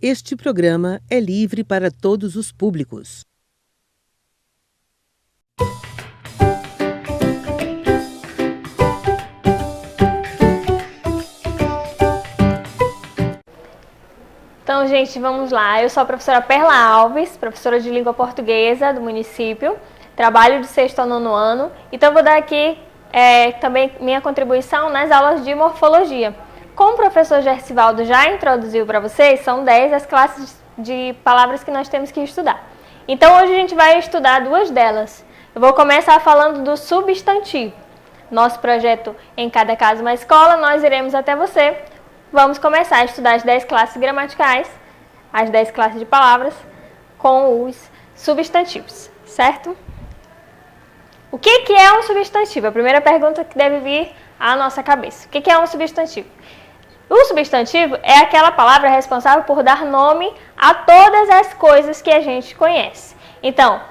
Este programa é livre para todos os públicos. Então, gente, vamos lá. Eu sou a professora Perla Alves, professora de língua portuguesa do município. Trabalho de 6º ao 9º ano. Então, vou dar aqui também minha contribuição nas aulas de morfologia. Como o professor Gercivaldo já introduziu para vocês, são 10 as classes de palavras que nós temos que estudar. Então, hoje a gente vai estudar 2 delas. Eu vou começar falando do substantivo. Nosso projeto Em Cada Caso Uma Escola, nós iremos até você. Vamos começar a estudar as 10 classes gramaticais, as 10 classes de palavras, com os substantivos, certo? O que é um substantivo? A primeira pergunta que deve vir à nossa cabeça. O que é um substantivo? O substantivo é aquela palavra responsável por dar nome a todas as coisas que a gente conhece. Então,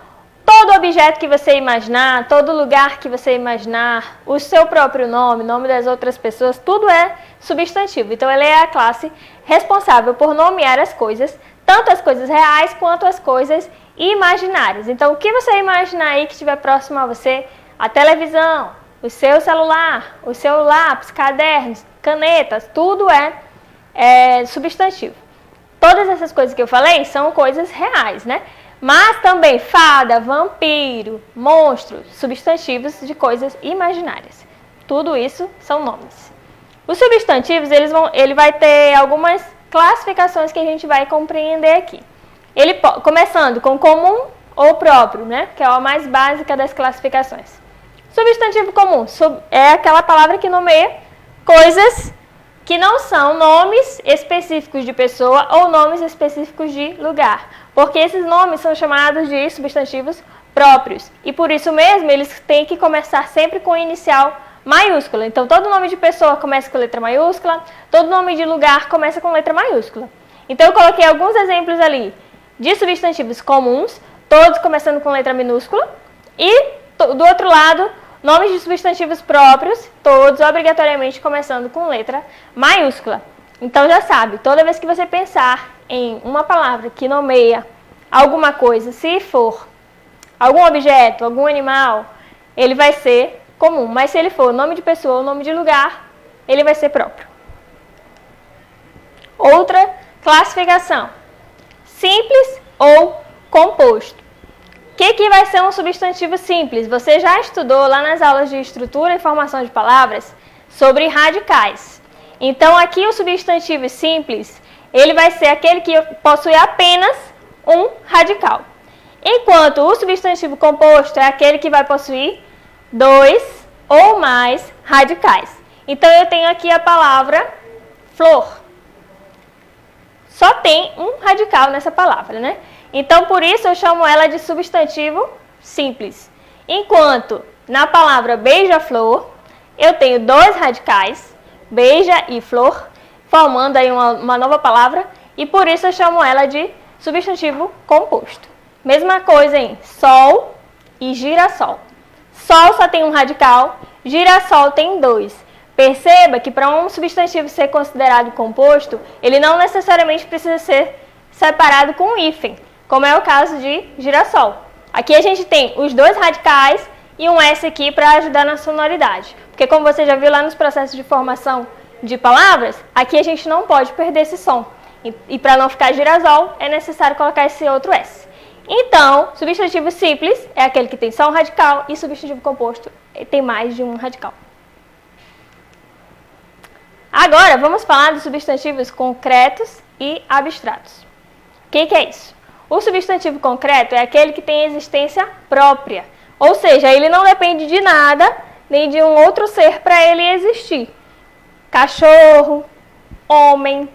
todo objeto que você imaginar, todo lugar que você imaginar, o seu próprio nome, nome das outras pessoas, tudo é substantivo. Então, ele é a classe responsável por nomear as coisas, tanto as coisas reais quanto as coisas imaginárias. Então, o que você imaginar aí que estiver próximo a você, a televisão, o seu celular, o seu lápis, cadernos, canetas, tudo é substantivo. Todas essas coisas que eu falei são coisas reais, né? Mas também fada, vampiro, monstro, substantivos de coisas imaginárias. Tudo isso são nomes. Os substantivos, ele vai ter algumas classificações que a gente vai compreender aqui. Começando com comum ou próprio, né? Que é a mais básica das classificações. Substantivo comum é aquela palavra que nomeia coisas que não são nomes específicos de pessoa ou nomes específicos de lugar. Porque esses nomes são chamados de substantivos próprios. E por isso mesmo, eles têm que começar sempre com inicial maiúscula. Então, todo nome de pessoa começa com letra maiúscula, todo nome de lugar começa com letra maiúscula. Então, eu coloquei alguns exemplos ali de substantivos comuns, todos começando com letra minúscula. E, do outro lado, nomes de substantivos próprios, todos obrigatoriamente começando com letra maiúscula. Então já sabe, toda vez que você pensar em uma palavra que nomeia alguma coisa, se for algum objeto, algum animal, ele vai ser comum. Mas se ele for nome de pessoa ou nome de lugar, ele vai ser próprio. Outra classificação: simples ou composto. O que vai ser um substantivo simples? Você já estudou lá nas aulas de estrutura e formação de palavras sobre radicais. Então, aqui o substantivo simples, ele vai ser aquele que possui apenas um radical. Enquanto o substantivo composto é aquele que vai possuir 2 ou mais radicais. Então, eu tenho aqui a palavra flor. Só tem um radical nessa palavra, né? Então, por isso, eu chamo ela de substantivo simples. Enquanto na palavra beija-flor, eu tenho 2 radicais, beija e flor, formando aí uma nova palavra, e por isso eu chamo ela de substantivo composto. Mesma coisa em sol e girassol. Sol só tem um radical, girassol tem 2. Perceba que para um substantivo ser considerado composto, ele não necessariamente precisa ser separado com um hífen, como é o caso de girassol. Aqui a gente tem os 2 radicais e um S aqui para ajudar na sonoridade. Porque como você já viu lá nos processos de formação de palavras, aqui a gente não pode perder esse som. E para não ficar girasol, é necessário colocar esse outro S. Então, substantivo simples é aquele que tem só um radical e substantivo composto tem mais de um radical. Agora, vamos falar dos substantivos concretos e abstratos. O que é isso? O substantivo concreto é aquele que tem existência própria, ou seja, ele não depende de nada, nem de um outro ser para ele existir. Cachorro, homem,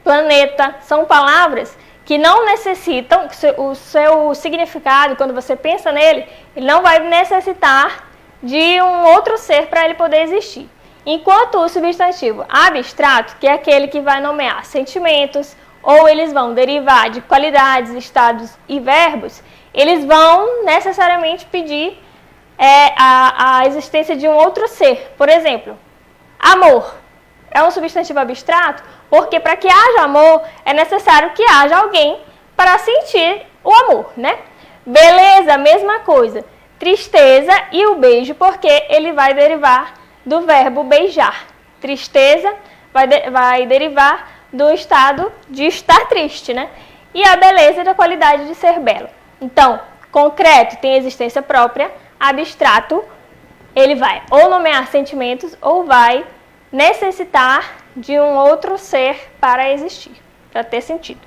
planeta, são palavras que não necessitam, o seu significado, quando você pensa nele, ele não vai necessitar de um outro ser para ele poder existir. Enquanto o substantivo abstrato, que é aquele que vai nomear sentimentos, ou eles vão derivar de qualidades, estados e verbos, eles vão necessariamente pedir a existência de um outro ser. Por exemplo, amor é um substantivo abstrato Porque para que haja amor, é necessário que haja alguém para sentir o amor, né? Beleza, mesma coisa. Tristeza e o beijo, porque ele vai derivar do verbo beijar. Tristeza vai derivar do estado de estar triste, né? E a beleza da qualidade de ser belo. Então, concreto tem existência própria, abstrato, ele vai ou nomear sentimentos ou vai necessitar de um outro ser para existir, para ter sentido.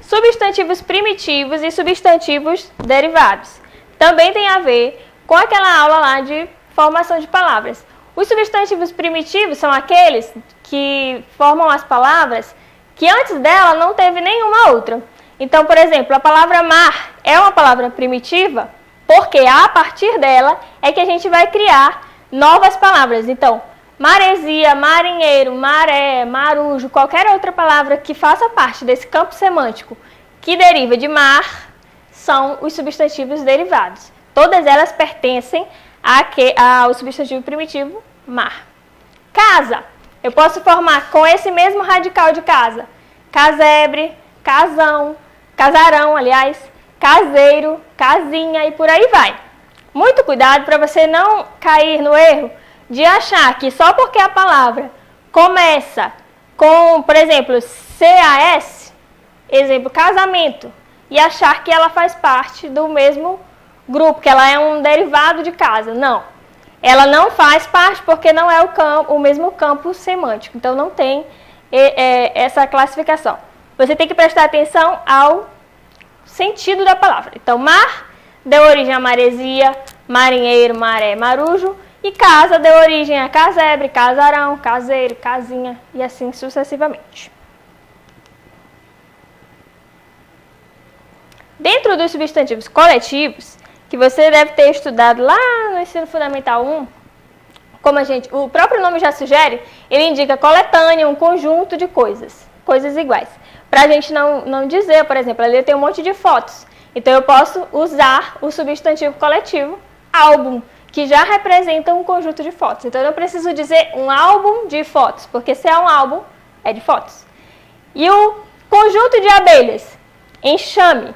Substantivos primitivos e substantivos derivados. Também tem a ver com aquela aula lá de formação de palavras. Os substantivos primitivos são aqueles que formam as palavras que antes dela não teve nenhuma outra. Então, por exemplo, a palavra mar é uma palavra primitiva porque a partir dela é que a gente vai criar novas palavras. Então, maresia, marinheiro, maré, marujo, qualquer outra palavra que faça parte desse campo semântico que deriva de mar são os substantivos derivados. Todas elas pertencem ao substantivo primitivo mar. Casa. Eu posso formar com esse mesmo radical de casa. Casebre, casão, casarão, aliás, caseiro, casinha e por aí vai. Muito cuidado para você não cair no erro de achar que só porque a palavra começa com, por exemplo, CAS, exemplo, casamento, e achar que ela faz parte do mesmo grupo, que ela é um derivado de casa. Não. Ela não faz parte porque não é o mesmo campo semântico. Então, não tem essa classificação. Você tem que prestar atenção ao sentido da palavra. Então, mar deu origem a maresia, marinheiro, maré, marujo. E casa deu origem a casebre, casarão, caseiro, casinha e assim sucessivamente. Dentro dos substantivos coletivos, que você deve ter estudado lá no ensino fundamental 1, como o próprio nome já sugere, ele indica coletânea, um conjunto de coisas iguais. Para a gente não dizer, por exemplo, ali eu tenho um monte de fotos, então eu posso usar o substantivo coletivo álbum, que já representa um conjunto de fotos. Então eu não preciso dizer um álbum de fotos, porque se é um álbum, é de fotos. E o conjunto de abelhas, enxame.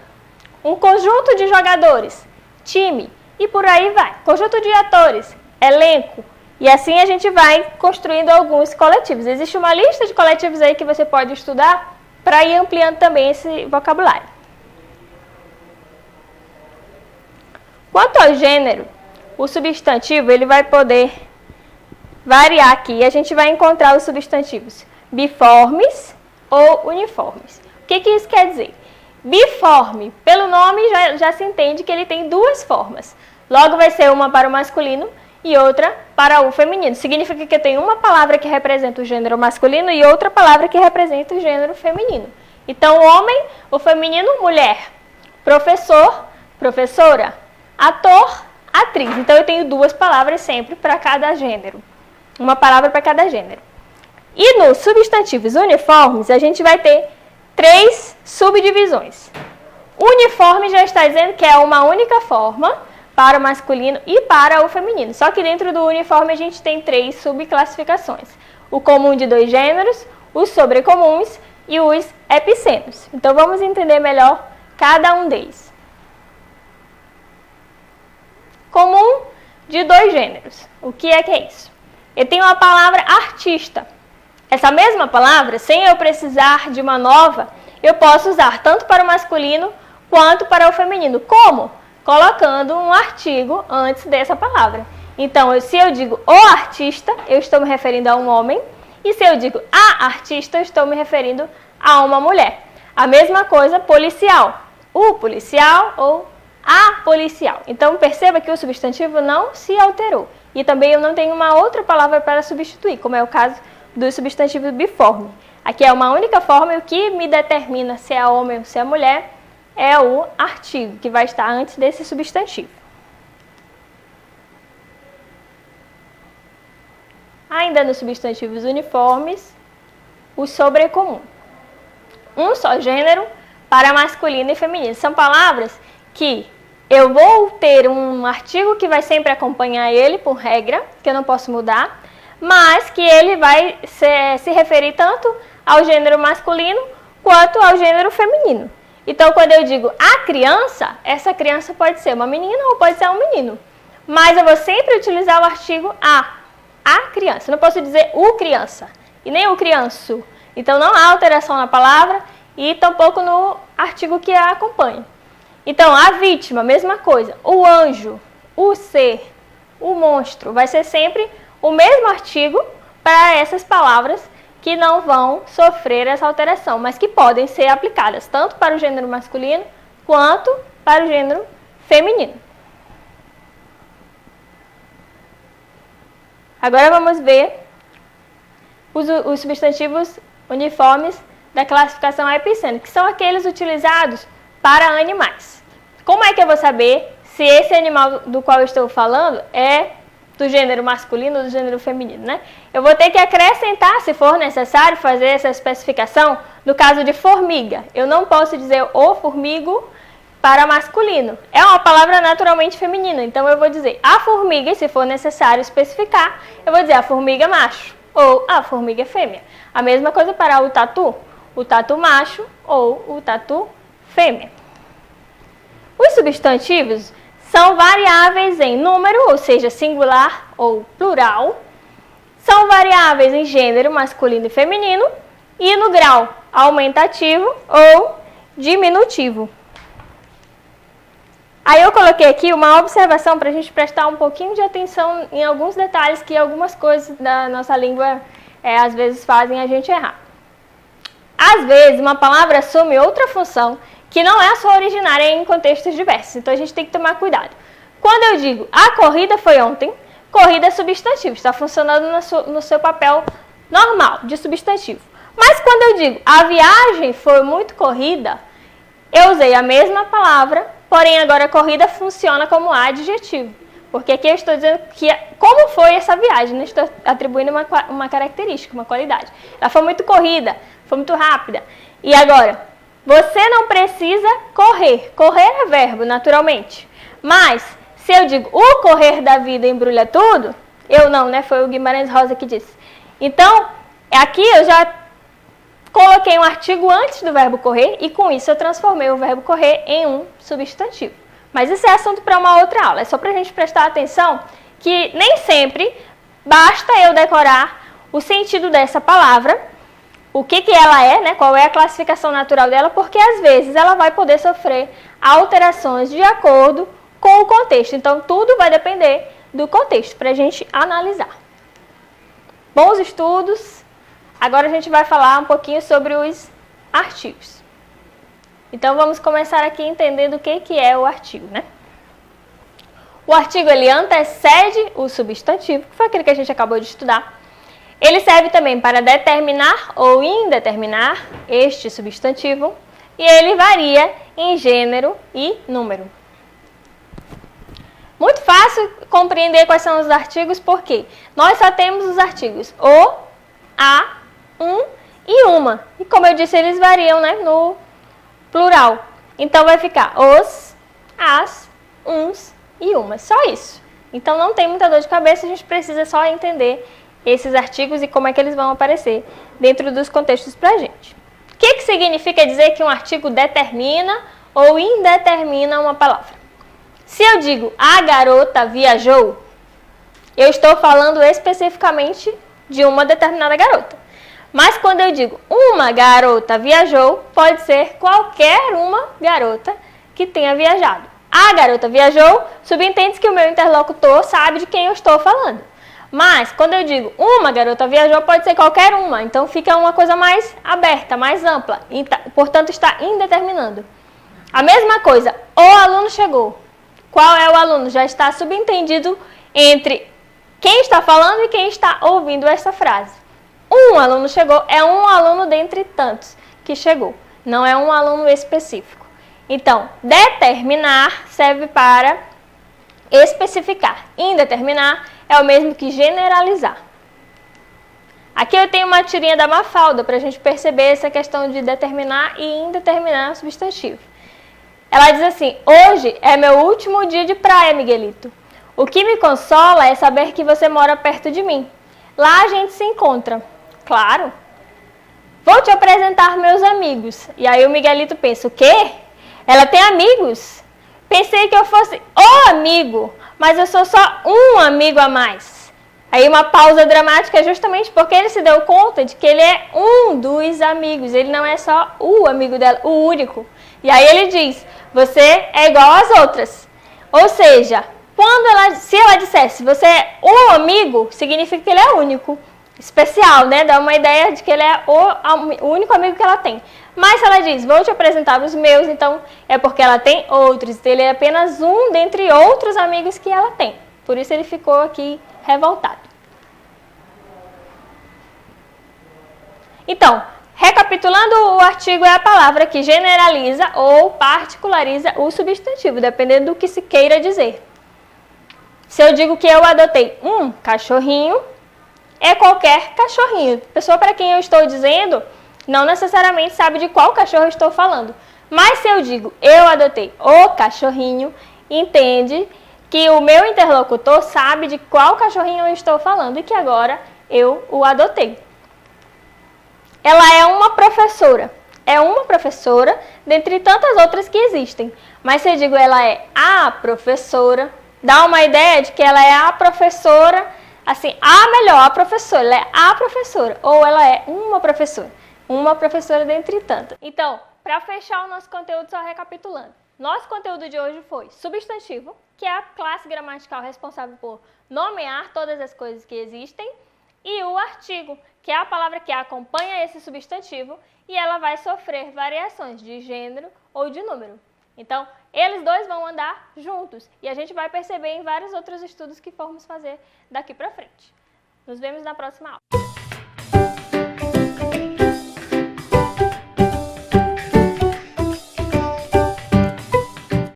Um conjunto de jogadores, time, e por aí vai. Conjunto de atores, elenco. E assim a gente vai construindo alguns coletivos. Existe uma lista de coletivos aí que você pode estudar para ir ampliando também esse vocabulário. Quanto ao gênero, o substantivo ele vai poder variar aqui. E a gente vai encontrar os substantivos biformes ou uniformes. O que isso quer dizer? Biforme, pelo nome já se entende que ele tem duas formas. Logo vai ser uma para o masculino e outra para o feminino. Significa que tem uma palavra que representa o gênero masculino e outra palavra que representa o gênero feminino. Então, homem, o feminino, mulher. Professor, professora. Ator, atriz. Então, eu tenho duas palavras sempre para cada gênero. Uma palavra para cada gênero. E nos substantivos uniformes, a gente vai ter 3 subdivisões. Uniforme já está dizendo que é uma única forma para o masculino e para o feminino. Só que dentro do uniforme a gente tem 3 subclassificações. O comum de 2 gêneros, os sobrecomuns e os epicênos. Então vamos entender melhor cada um deles. Comum de 2 gêneros. O que é isso? Eu tenho a palavra artista. Essa mesma palavra, sem eu precisar de uma nova, eu posso usar tanto para o masculino quanto para o feminino. Como? Colocando um artigo antes dessa palavra. Então, se eu digo o artista, eu estou me referindo a um homem. E se eu digo a artista, eu estou me referindo a uma mulher. A mesma coisa, policial. O policial ou a policial. Então, perceba que o substantivo não se alterou. E também eu não tenho uma outra palavra para substituir, como é o caso do substantivo biforme. Aqui é uma única forma e o que me determina se é homem ou se é mulher é o artigo, que vai estar antes desse substantivo. Ainda nos substantivos uniformes, o sobrecomum. Um só gênero para masculino e feminino. São palavras que eu vou ter um artigo que vai sempre acompanhar ele, por regra, que eu não posso mudar, mas que ele vai se referir tanto ao gênero masculino quanto ao gênero feminino. Então, quando eu digo a criança, essa criança pode ser uma menina ou pode ser um menino. Mas eu vou sempre utilizar o artigo a criança. Não posso dizer o criança e nem o crianço. Então, não há alteração na palavra e tampouco no artigo que a acompanha. Então, a vítima, mesma coisa. O anjo, o ser, o monstro. Vai ser sempre o mesmo artigo para essas palavras que não vão sofrer essa alteração, mas que podem ser aplicadas tanto para o gênero masculino quanto para o gênero feminino. Agora vamos ver os substantivos uniformes da classificação Epiceno, que são aqueles utilizados para animais. Como é que eu vou saber se esse animal do qual eu estou falando é do gênero masculino ou do gênero feminino, né? Eu vou ter que acrescentar, se for necessário, fazer essa especificação no caso de formiga. Eu não posso dizer o formigo para masculino. É uma palavra naturalmente feminina, então eu vou dizer a formiga, e se for necessário especificar, eu vou dizer a formiga macho ou a formiga fêmea. A mesma coisa para o tatu macho ou o tatu fêmea. Os substantivos são variáveis em número, ou seja, singular ou plural. São variáveis em gênero masculino e feminino e no grau aumentativo ou diminutivo. Aí eu coloquei aqui uma observação para a gente prestar um pouquinho de atenção em alguns detalhes que algumas coisas da nossa língua às vezes fazem a gente errar. Às vezes uma palavra assume outra função que não é a sua originária em contextos diversos. Então a gente tem que tomar cuidado. Quando eu digo a corrida foi ontem, corrida é substantivo, está funcionando no seu papel normal de substantivo. Mas quando eu digo a viagem foi muito corrida, eu usei a mesma palavra, porém agora a corrida funciona como adjetivo. Porque aqui eu estou dizendo como foi essa viagem, né? Estou atribuindo uma característica, uma qualidade. Ela foi muito corrida, foi muito rápida. E agora, você não precisa correr. Correr é verbo, naturalmente. Mas, se eu digo o correr da vida embrulha tudo, eu não, né? Foi o Guimarães Rosa que disse. Então, aqui eu já coloquei um artigo antes do verbo correr e com isso eu transformei o verbo correr em um substantivo. Mas isso é assunto para uma outra aula. É só para a gente prestar atenção que nem sempre basta eu decorar o sentido dessa palavra, o que ela é, né? Qual é a classificação natural dela, porque às vezes ela vai poder sofrer alterações de acordo com o contexto. Então, tudo vai depender do contexto para a gente analisar. Bons estudos. Agora a gente vai falar um pouquinho sobre os artigos. Então, vamos começar aqui entendendo o que é o artigo, né? O artigo, ele antecede o substantivo, que foi aquele que a gente acabou de estudar. Ele serve também para determinar ou indeterminar este substantivo e ele varia em gênero e número. Muito fácil compreender quais são os artigos, porque nós só temos os artigos o, a, um e uma. E como eu disse, eles variam, né, no plural. Então vai ficar os, as, uns e umas. Só isso. Então não tem muita dor de cabeça, a gente precisa só entender esses artigos e como é que eles vão aparecer dentro dos contextos para a gente. O que significa dizer que um artigo determina ou indetermina uma palavra? Se eu digo a garota viajou, eu estou falando especificamente de uma determinada garota. Mas quando eu digo uma garota viajou, pode ser qualquer uma garota que tenha viajado. A garota viajou, subentende-se que o meu interlocutor sabe de quem eu estou falando. Mas, quando eu digo uma garota viajou, pode ser qualquer uma. Então, fica uma coisa mais aberta, mais ampla. E, portanto, está indeterminando. A mesma coisa, o aluno chegou. Qual é o aluno? Já está subentendido entre quem está falando e quem está ouvindo essa frase. Um aluno chegou é um aluno dentre tantos que chegou. Não é um aluno específico. Então, determinar serve para especificar. Indeterminar é o mesmo que generalizar. Aqui eu tenho uma tirinha da Mafalda para a gente perceber essa questão de determinar e indeterminar substantivo. Ela diz assim: hoje é meu último dia de praia, Miguelito. O que me consola é saber que você mora perto de mim. Lá a gente se encontra. Claro. Vou te apresentar meus amigos. E aí o Miguelito pensa, o quê? Ela tem amigos? Pensei que eu fosse o amigo, mas eu sou só um amigo a mais. Aí uma pausa dramática justamente porque ele se deu conta de que ele é um dos amigos. Ele não é só o amigo dela, o único. E aí ele diz, você é igual às outras. Ou seja, se ela dissesse, você é um amigo, significa que ele é único. Especial, né? Dá uma ideia de que ele é o único amigo que ela tem. Mas se ela diz, vou te apresentar os meus, então é porque ela tem outros. Ele é apenas um dentre outros amigos que ela tem. Por isso ele ficou aqui revoltado. Então, recapitulando, o artigo é a palavra que generaliza ou particulariza o substantivo, dependendo do que se queira dizer. Se eu digo que eu adotei um cachorrinho, é qualquer cachorrinho. A pessoa para quem eu estou dizendo não necessariamente sabe de qual cachorro eu estou falando. Mas se eu digo eu adotei o cachorrinho, entende que o meu interlocutor sabe de qual cachorrinho eu estou falando e que agora eu o adotei. Ela é uma professora. É uma professora dentre tantas outras que existem. Mas se eu digo ela é a professora, dá uma ideia de que ela é a professora, assim, a professora, ela é a professora, ou ela é uma professora dentre tantas. Então, para fechar o nosso conteúdo, só recapitulando. Nosso conteúdo de hoje foi substantivo, que é a classe gramatical responsável por nomear todas as coisas que existem, e o artigo, que é a palavra que acompanha esse substantivo, e ela vai sofrer variações de gênero ou de número. Então, eles dois vão andar juntos e a gente vai perceber em vários outros estudos que formos fazer daqui para frente. Nos vemos na próxima aula.